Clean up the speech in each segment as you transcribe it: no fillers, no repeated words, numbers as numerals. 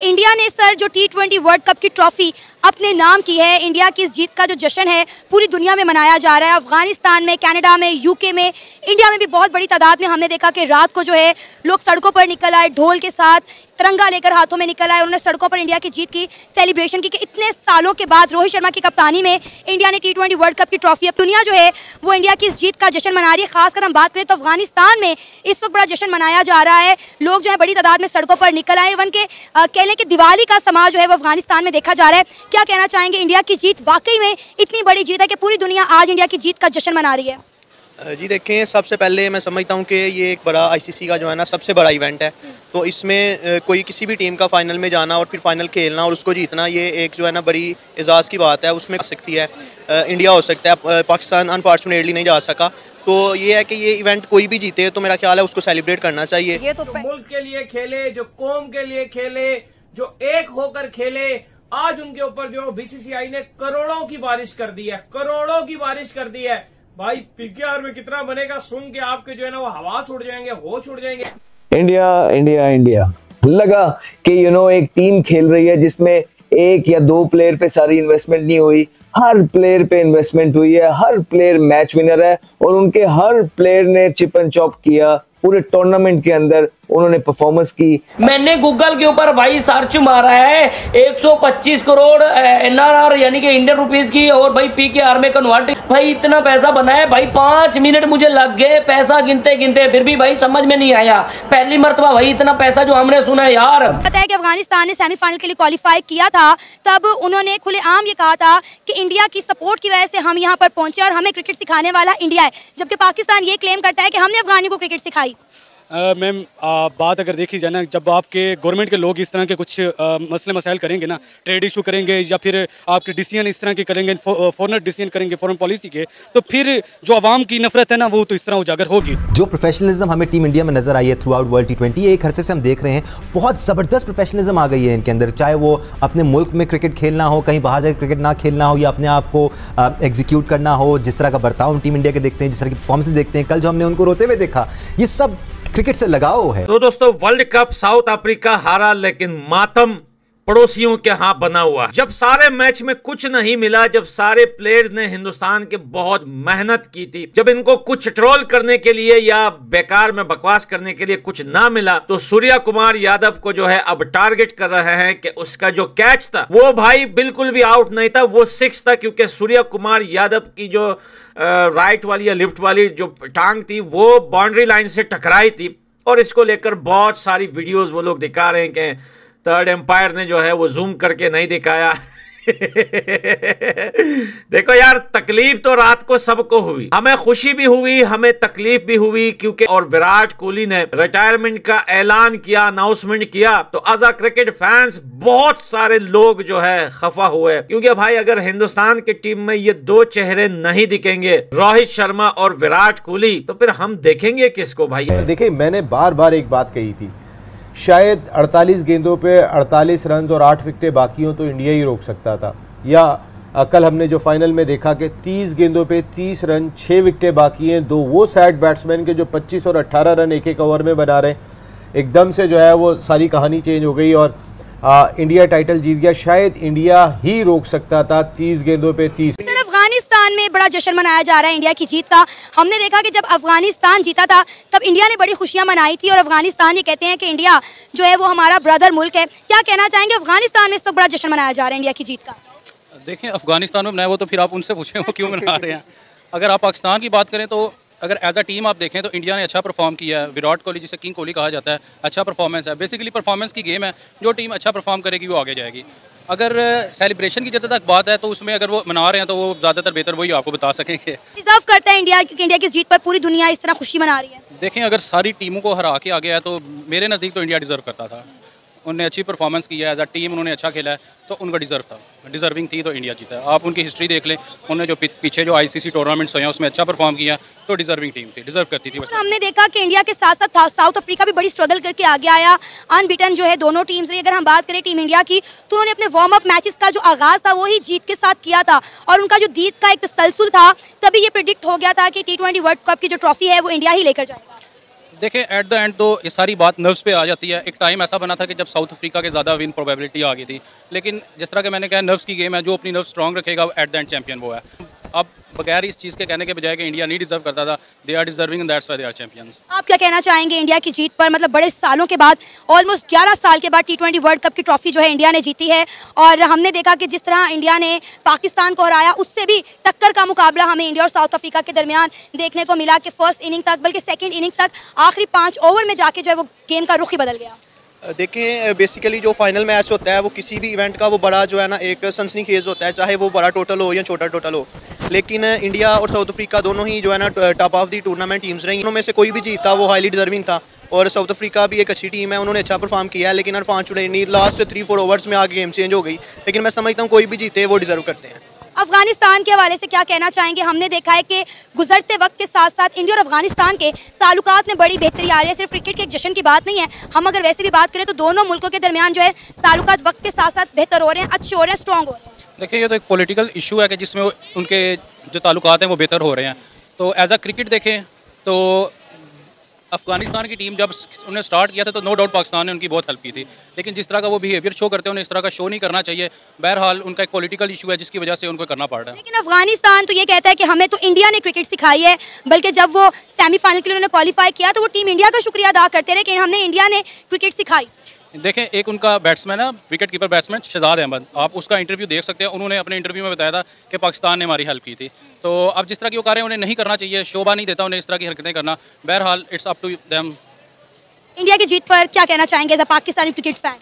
India ने sir जो T20 world cup की ट्रॉफी अपने नाम की है, इंडिया की इस जीत का जो जश्न है पूरी दुनिया में मनाया जा रहा है। अफगानिस्तान में, कनाडा में, यूके में, इंडिया में भी बहुत बड़ी तादाद में हमने देखा कि रात को जो है लोग सड़कों पर निकल आए, ढोल के साथ तिरंगा लेकर हाथों में निकल आए। उन्होंने सड़कों पर इंडिया की जीत की सेलिब्रेशन की कि इतने सालों के बाद रोहित शर्मा की कप्तानी में इंडिया ने T20 वर्ल्ड कप की ट्रॉफी, अब दुनिया जो है वो इंडिया की इस जीत का जश्न मना रही है। खासकर हम बात करें तो अफगानिस्तान में इस वक्त बड़ा जश्न मनाया जा रहा है। लोग जो है बड़ी तादाद में सड़कों पर निकल आए। इवन के कह लें कि दिवाली का समाज जो है वो अफगानिस्तान में देखा जा रहा है। क्या कहना चाहेंगे, इंडिया की जीत वाकई में इतनी बड़ी जीत है कि पूरी दुनिया आज इंडिया की जीत का जश्न मना रही है? जी देखें, सबसे पहले मैं समझता हूँ कि ये एक बड़ा ICC का जो है ना सबसे बड़ा इवेंट है। तो इसमें कोई किसी भी टीम का फाइनल में जाना और फिर फाइनल खेलना और उसको जीतना, ये एक जो है ना बड़ी एजाज़ की बात है। उसमें सकती है इंडिया हो सकता है, पाकिस्तान अनफॉर्चुनेटली नहीं जा सका। तो ये है कि ये इवेंट कोई भी जीते तो मेरा ख्याल है उसको सेलिब्रेट करना चाहिए। ये तो मुल्क के लिए खेले, जो कौम के लिए खेले, जो एक होकर खेले। आज उनके ऊपर जो BCCI ने करोड़ों की बारिश कर दी है, करोड़ों की बारिश कर दी है। भाई PKR में कितना बनेगा सुन के आपके जो है ना वो हवास उड़ जाएंगे, होश उड़ जाएंगे। इंडिया इंडिया इंडिया लगा कि एक टीम खेल रही है जिसमें एक या दो प्लेयर पे सारी इन्वेस्टमेंट नहीं हुई, हर प्लेयर पे इन्वेस्टमेंट हुई है, हर प्लेयर मैच विनर है और उनके हर प्लेयर ने चिप एंड चॉप किया। पूरे टूर्नामेंट के अंदर उन्होंने परफॉर्मेंस की। मैंने गूगल के ऊपर भाई सर्च मारा है 125 करोड़ NRR यानी कि इंडियन रुपीस की, और भाई PKR में कन्वर्ट, भाई इतना पैसा बना है भाई 5 मिनट मुझे लग गए पैसा गिनते गिनते, फिर भी भाई समझ में नहीं आया। पहली मर्तबा भाई इतना पैसा जो हमने सुना है यार। पता है कि अफगानिस्तान ने सेमीफाइनल के लिए क्वालिफाई किया था, तब उन्होंने खुलेआम ये कहा था कि इंडिया की सपोर्ट की वजह से हम यहाँ पर पहुंचे और हमें क्रिकेट सिखाने वाला इंडिया है, जबकि पाकिस्तान ये क्लेम करता है कि हमने अफगानी को क्रिकेट सिखाई। मैम बात अगर देखी जाए ना, जब आपके गवर्नमेंट के लोग इस तरह के कुछ मसले मसाइल करेंगे ना, ट्रेड इशू करेंगे या फिर आपके डिसीजन इस तरह के करेंगे, फॉरेन डिसीजन करेंगे फॉरेन पॉलिसी के, तो फिर जो आवाम की नफरत है ना वो तो इस तरह उजागर होगी। जो प्रोफेशनलिज्म हमें टीम इंडिया में नजर आई है थ्रू आउट वर्ल्ड T20, एक अरसे से हम देख रहे हैं बहुत ज़बरदस्त प्रोफेशनलिज्म आ गई है इनके अंदर। चाहे वो अपने मुल्क में क्रिकेट खेलना हो, कहीं बाहर जाकर क्रिकेट ना खेलना हो, या अपने आप को एग्जीक्यूट करना हो, जिस तरह का बर्ताव हम टीम इंडिया के देखते हैं, जिस तरह की परफॉर्मेंस देखते हैं, कल जो हमने उनको रोते हुए देखा, ये सब क्रिकेट से लगाव है। तो दोस्तों, वर्ल्ड कप साउथ अफ्रीका हारा, लेकिन मातम पड़ोसियों के हाथ बना हुआ। जब सारे मैच में कुछ नहीं मिला, जब सारे प्लेयर्स ने हिंदुस्तान के बहुत मेहनत की थी, जब इनको कुछ ट्रोल करने के लिए या बेकार में बकवास करने के लिए कुछ ना मिला, तो सूर्या कुमार यादव को जो है अब टारगेट कर रहे हैं कि उसका जो कैच था वो भाई बिल्कुल भी आउट नहीं था, वो 6 था, क्योंकि सूर्या कुमार यादव की जो राइट वाली या लेफ्ट वाली जो टांग थी वो बाउंड्री लाइन से टकराई थी। और इसको लेकर बहुत सारी वीडियोस वो लोग दिखा रहे हैं कि थर्ड एम्पायर ने जो है वो जूम करके नहीं दिखाया। देखो यार, तकलीफ तो रात को सबको हुई, हमें खुशी भी हुई, हमें तकलीफ भी हुई, क्योंकि और विराट कोहली ने रिटायरमेंट का ऐलान किया, अनाउंसमेंट किया, तो एज अ क्रिकेट फैंस बहुत सारे लोग जो है खफा हुए, क्योंकि भाई अगर हिंदुस्तान की टीम में ये दो चेहरे नहीं दिखेंगे, रोहित शर्मा और विराट कोहली, तो फिर हम देखेंगे किसको भाई। देखिए, मैंने बार बार एक बात कही थी, शायद 48 गेंदों पे 48 रन और 8 विकेटें बाकी हों तो इंडिया ही रोक सकता था। या कल हमने जो फाइनल में देखा कि 30 गेंदों पे 30 रन 6 विकेटें बाकी हैं, दो वो साइड बैट्समैन के जो 25 और 18 रन एक एक ओवर में बना रहे, एकदम से जो है वो सारी कहानी चेंज हो गई और इंडिया टाइटल जीत गया। शायद इंडिया ही रोक सकता था 30 गेंदों पे 30। अफगानिस्तान में बड़ा जश्न मनाया जा रहा है इंडिया की जीत का। हमने देखा कि जब अफगानिस्तान जीता था तब इंडिया ने बड़ी खुशियां मनाई थी, और अफगानिस्तान ये कहते हैं कि इंडिया जो है वो हमारा ब्रदर मुल्क है। क्या कहना चाहेंगे, अफगानिस्तान में इस वक्त बड़ा जश्न मनाया जा रहा है इंडिया की जीत का? देखें, अफगानिस्तान में मनाया वो तो फिर आप उनसे पूछें वो क्यों मना रहे हैं। अगर आप पाकिस्तान की बात करें तो अगर एज अ टीम आप देखें तो इंडिया ने अच्छा परफॉर्म किया है। विराट कोहली, जिसे किंग कोहली कहा जाता है, अच्छा परफॉर्मेंस है। बेसिकली परफॉर्मेंस की गेम है, जो टीम अच्छा परफॉर्म करेगी वो आगे जाएगी। अगर सेलिब्रेशन की जहाँ तक बात है तो उसमें अगर वो मना रहे हैं तो वो ज़्यादातर बेहतर वही आपको बता सकेंगे। डिजर्व करता है इंडिया, क्योंकि इंडिया की जीत पर पूरी दुनिया इस तरह खुशी मना रही है। देखें, अगर सारी टीमों को हरा के आ गया है तो मेरे नज़दीक तो इंडिया डिजर्व करता था। उन्होंने अच्छी परफॉर्मेंस की है, एज अ टीम उन्होंने अच्छा खेला है, तो उनका डिजर्विंग थी तो इंडिया जीता है। आप उनकी हिस्ट्री देख लें, उन्होंने जो पीछे जो ICC टूर्नामेंट्स हुए हैं उसमें अच्छा परफॉर्म किया, तो डिजर्विंग टीम थी, डिजर्व करती थी। हमने देखा कि इंडिया के साथ साथ साउथ अफ्रीका भी बड़ी स्ट्रगल करके आगे आया, अनबीटन जो है दोनों टीम्स रही। अगर हम बात करें टीम इंडिया की तो उन्होंने अपने वार्म अप मैचेस का जो आगाज़ था वही जीत के साथ किया था, और उनका जो जीत का एक तसलसल था, तभी ये प्रिडिक्ट हो गया था कि T20 वर्ल्ड कप की जो ट्रॉफी है वो इंडिया ही लेकर जाएगा। देखें एट द एंड तो ये सारी बात नर्व्स पे आ जाती है। एक टाइम ऐसा बना था कि जब साउथ अफ्रीका के ज़्यादा विन प्रोबेबिलिटी आ गई थी, लेकिन जिस तरह के मैंने कहा नर्व्स की गेम है, जो अपनी नर्व स्ट्रॉन्ग रखेगा एट द एंड चैंपियन वो है। अब बगैर इस चीज़ के कहने के बजाय कि इंडिया नहीं डिजर्व करता था, they are deserving and that's why they are champions. आप क्या कहना चाहेंगे इंडिया की जीत पर? मतलब बड़े सालों के बाद, ऑलमोस्ट 11 साल के बाद T20 वर्ल्ड कप की ट्रॉफी जो है इंडिया ने जीती है, और हमने देखा कि जिस तरह इंडिया ने पाकिस्तान को हराया, उससे भी टक्कर का मुकाबला हमें इंडिया और साउथ अफ्रीका के दरमियान देखने को मिला कि फर्स्ट इनिंग तक, बल्कि सेकेंड इनिंग तक, आखिरी 5 ओवर में जाके जो है वो गेम का रुख ही बदल गया। देखें बेसिकली जो फाइनल मैच होता है वो किसी भी इवेंट का वो बड़ा जो है ना एक सनसनीखेज होता है, चाहे वो बड़ा टोटल हो या छोटा टोटल हो। लेकिन इंडिया और साउथ अफ्रीका दोनों ही जो है ना top of the tournament teams रही, उनमें से कोई भी जीता वो हाईली डिजर्विंग था। और साउथ अफ्रीका भी एक अच्छी टीम है, उन्होंने अच्छा परफॉर्म किया है, लेकिन अनफॉर्चुनेटली लास्ट 3-4 ओवर्स में आगे गेम चेंज हो गई। लेकिन मैं समझता हूँ कोई भी जीते वो डिजर्व करते हैं। अफगानिस्तान के हवाले से क्या कहना चाहेंगे? हमने देखा है कि गुजरते वक्त के साथ साथ इंडिया और अफगानिस्तान के ताल्लुकात में बड़ी बेहतरी आ रही है। सिर्फ क्रिकेट के एक जश्न की बात नहीं है, हम अगर वैसे भी बात करें तो दोनों मुल्कों के दरमियान जो है ताल्लुकात वक्त के साथ साथ बेहतर हो रहे हैं, अच्छे हो रहे हैं, स्ट्रॉन्ग हो रहे हैं। देखिए ये तो एक पॉलिटिकल इशू है कि जिसमें उनके जो ताल्लुकात हैं वो बेहतर हो रहे हैं। तो एज अ क्रिकेट देखें तो अफगानिस्तान की टीम जब उन्हें स्टार्ट किया था तो नो डाउट पाकिस्तान ने उनकी बहुत हेल्प की थी, लेकिन जिस तरह का वो बिहेवियर शो करते हैं उन्हें इस तरह का शो नहीं करना चाहिए। बहरहाल उनका एक पॉलिटिकल इशू है जिसकी वजह से उनको करना पड़ रहा है। लेकिन अफगानिस्तान तो ये कहता है कि हमें तो इंडिया ने क्रिकेट सिखाई है, बल्कि जब वो सेमीफाइनल के लिए उन्होंने क्वालिफाई किया तो वो टीम इंडिया का शुक्रिया अदा करते रहे कि हमने इंडिया ने क्रिकेट सिखाई। देखें एक उनका बैट्समैन है, wicket keeper batsman Shahzad Ahmed, आप उसका इंटरव्यू देख सकते हैं। उन्होंने अपने इंटरव्यू में बताया था कि पाकिस्तान ने हमारी हेल्प की थी। तो अब जिस तरह की वो कार्य उन्हें नहीं करना चाहिए, शोभा नहीं देता उन्हें इस तरह की हरकतें करना। बहरहाल it's up to them. India की जीत पर क्या कहना चाहेंगे as a Pakistani cricket fan?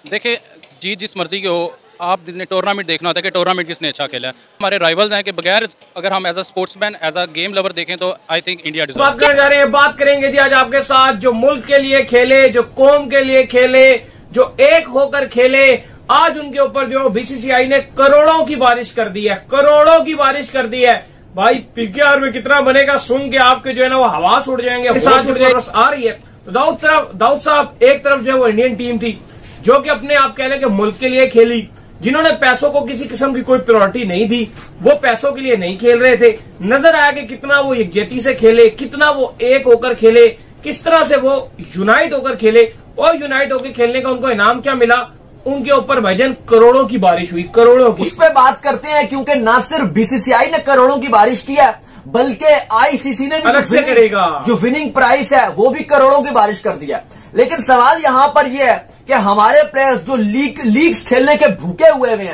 देखिए जीत जिस मर्जी की हो, आपने टूर्नामेंट देखना होता है कि टूर्नामेंट किसने अच्छा खेला है। हमारे राइवल्स हैं कि बगैर अगर हम as a sportsman as a game lover देखें तो आई थिंक इंडिया डिजर्व। बात करने जा रहे हैं, बात करेंगे जी आज आपके साथ जो मुल्क के लिए खेले, जो कौम के लिए खेले, जो एक होकर खेले। आज उनके ऊपर जो बीसीसीआई ने करोड़ों की बारिश कर दी है, करोड़ों की बारिश कर दी है। भाई पीकेआर में कितना बनेगा सुन के आपके जो है ना वो हवास उड़ जाएंगे, सांस उड़ जाएंगे। आ रही है तो दाऊद साहब एक तरफ जो है वो इंडियन टीम थी जो कि अपने आप कह लें कि मुल्क के लिए खेली, जिन्होंने पैसों को किसी किस्म की कोई प्रायोरिटी नहीं दी, वो पैसों के लिए नहीं खेल रहे थे। नजर आया कि कितना वो यकजहती से खेले, कितना वो एक होकर खेले, किस तरह से वो यूनाइट होकर खेले, और यूनाइट होकर खेलने का उनको इनाम क्या मिला? उनके ऊपर भाईजान करोड़ों की बारिश हुई, करोड़ों की। उस पर बात करते हैं क्योंकि ना सिर्फ बीसीसीआई ने करोड़ों की बारिश की है, बल्कि आईसीसी ने भी अलग से करेगा। जो विनिंग प्राइस है वो भी करोड़ों की बारिश कर दिया। लेकिन सवाल यहां पर यह है कि हमारे प्लेयर्स जो लीग्स खेलने के भूखे हुए हुए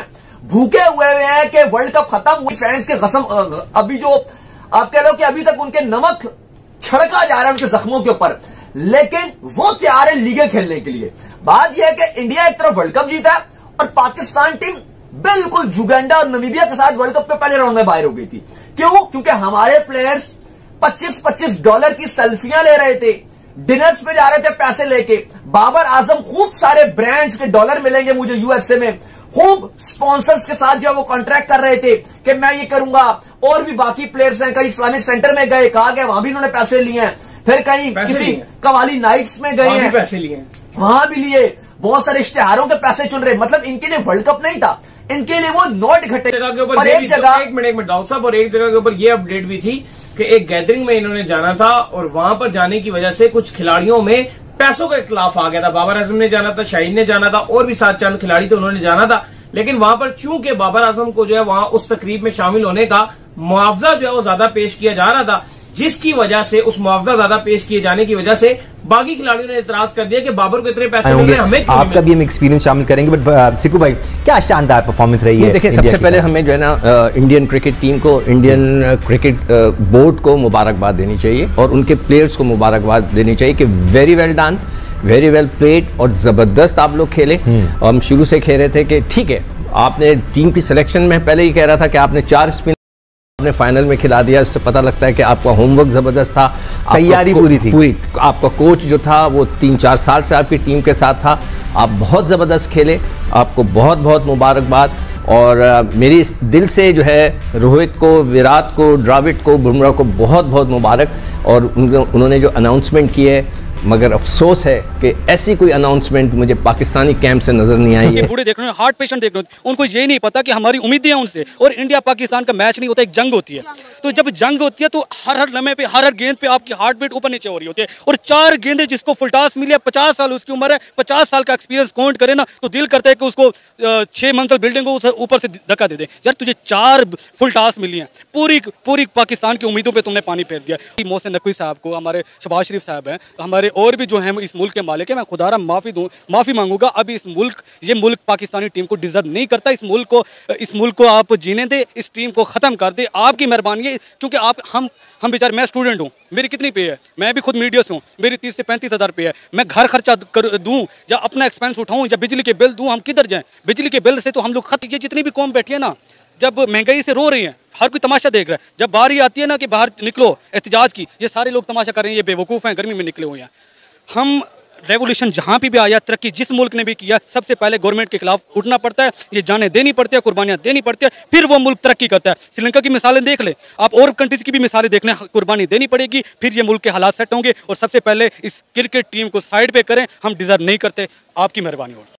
हैं कि वर्ल्ड कप खत्म हुई, फैंस के कसम अभी जो आप कह लो कि अभी तक उनके नमक छिड़का जा रहा है उनके जख्मों के ऊपर, लेकिन वो तैयार है लीगें खेलने के लिए। बात यह है कि इंडिया एक तरफ वर्ल्ड कप जीता है और पाकिस्तान टीम बिल्कुल युगांडा और नमीबिया के साथ वर्ल्ड कप के पहले राउंड में बाहर हो गई थी। क्यों? क्योंकि हमारे प्लेयर्स $25-25 की सेल्फियां ले रहे थे, डिनर्स पे जा रहे थे पैसे लेके। बाबर आजम खूब सारे ब्रांड्स के डॉलर मिलेंगे मुझे यूएसए में, खूब स्पॉन्सर्स के साथ जो वो कॉन्ट्रैक्ट कर रहे थे कि मैं ये करूंगा। और भी बाकी प्लेयर्स हैं, कहीं इस्लामिक सेंटर में गए, कहा गया वहां भी इन्होंने पैसे लिए हैं, फिर कहीं किसी कवाली नाइट्स में गए हैं, पैसे लिए, वहां भी लिए, बहुत सारे इश्तेहारों के पैसे चुन रहे। मतलब इनके लिए वर्ल्ड कप नहीं था, इनके लिए वो नोट इकट्ठे। जगह के ऊपर एक मिनट दाऊद साहब, और एक जगह के ऊपर ये अपडेट भी थी कि एक गैदरिंग में इन्होंने जाना था और वहां पर जाने की वजह से कुछ खिलाड़ियों में पैसों का इख्तिलाफ आ गया था। बाबर आजम ने जाना था, शाहीन ने जाना था, और भी 7 खिलाड़ी थे, उन्होंने जाना था। लेकिन वहां पर चूंकि बाबर आजम को जो है वहां उस तकरीब में शामिल होने का मुआवजा जो है वो ज्यादा पेश किया जा रहा था, जिसकी वजह से उस मुआवजा ज्यादा पेश किए जाने की वजह से बाकी खिलाड़ियों ने इतराज कर दिया कि बाबर को इतने पैसे मिल रहे हैं, हमें क्यों आपका भी हम एक्सपीरियंस शामिल करेंगे। बट सिकू भाई क्या शानदार परफॉर्मेंस रही है। देखिए सबसे पहले हमें जो है ना इंडियन क्रिकेट टीम को, इंडियन क्रिकेट बोर्ड को मुबारकबाद देनी चाहिए और उनके प्लेयर्स को मुबारकबाद देनी चाहिए कि very well done, very well played, और जबरदस्त आप लोग खेले। हम शुरू से कह रहे थे कि ठीक है, आपने टीम की सिलेक्शन में पहले ही कह रहा था कि आपने 4 स्पिन आपने फाइनल में खिला दिया, इससे पता लगता है कि आपका होमवर्क जबरदस्त था, तैयारी पूरी थी। आपका कोच जो था वो 3-4 साल से आपकी टीम के साथ था, आप बहुत जबरदस्त खेले, आपको बहुत बहुत मुबारकबाद। और मेरी दिल से जो है रोहित को, विराट को, द्रविड़ को, बुमराह को बहुत बहुत मुबारक। और उन्होंने जो अनाउंसमेंट की है मगर अफसोस है कि ऐसी कोई अनाउंसमेंट मुझे पाकिस्तानी कैंप से नजर नहीं आई है। बूढ़े देख रहे हैं, हार्ट पेशेंट देख रहे हैं, उनको ये नहीं पता कि हमारी उम्मीदें हैं उनसे। और इंडिया पाकिस्तान का मैच नहीं होता, एक जंग होती है। तो जब जंग होती है तो हर लम्हे पे, हर गेंद पे आपकी हार्ट बीट ऊपर नीचे हो रही होती है। और 4 गेंदें जिसको फुल टॉस मिली है, 50 साल उसकी उम्र है, 50 साल का एक्सपीरियंस काउंट करे ना, तो दिल करता है कि उसको 6 मंजिल बिल्डिंग को ऊपर से धक्का दे दे। यार तुझे 4 फुल टॉस मिली हैं, पूरी पाकिस्तान की उम्मीदों पे तुमने पानी फेर दिया। मोहसिन नकवी साहब को, हमारे शहबाज शरीफ साहब हैं, हमारे और भी जो हैं इस मुल्क के मालिक है, मैं खुदारा माफ़ी मांगूंगा। अभी ये मुल्क पाकिस्तानी टीम को डिजर्व नहीं करता। इस मुल्क को आप जीने दे, इस टीम को ख़त्म कर दे, आपकी मेहरबानी है। क्योंकि हम बेचारे, मैं स्टूडेंट हूँ, मेरी कितनी पे है, मैं भी खुद मीडिया से हूँ, मेरी 30 से 35 हज़ार पे है। मैं घर खर्चा दूँ या अपना एक्सपेंस उठाऊँ या बिजली के बिल दूँ, हम किधर जाएँ? बिजली के बिल से तो हम लोग ये जितनी भी कौम बैठी है ना, जब महंगाई से रो रही हैं, हर कोई तमाशा देख रहा है। जब बारी आती है ना कि बाहर निकलो एहतजाज की, ये सारे लोग तमाशा कर रहे हैं, ये बेवकूफ़ हैं, गर्मी में निकले हुए हैं। हम रेवोल्यूशन जहाँ भी आया, तरक्की जिस मुल्क ने भी किया, सबसे पहले गवर्नमेंट के खिलाफ उठना पड़ता है, ये जाने देनी पड़ती है, कुर्बानियाँ देनी पड़ती है, फिर वो मुल्क तरक्की करता है। श्रीलंका की मिसालें देख ले आप, और कंट्रीज की भी मिसालें देख लें, कुर्बानी देनी पड़ेगी, फिर ये मुल्क के हालात सेट होंगे। और सबसे पहले इस क्रिकेट टीम को साइड पे करें, हम डिजर्व नहीं करते, आपकी मेहरबानी होगी।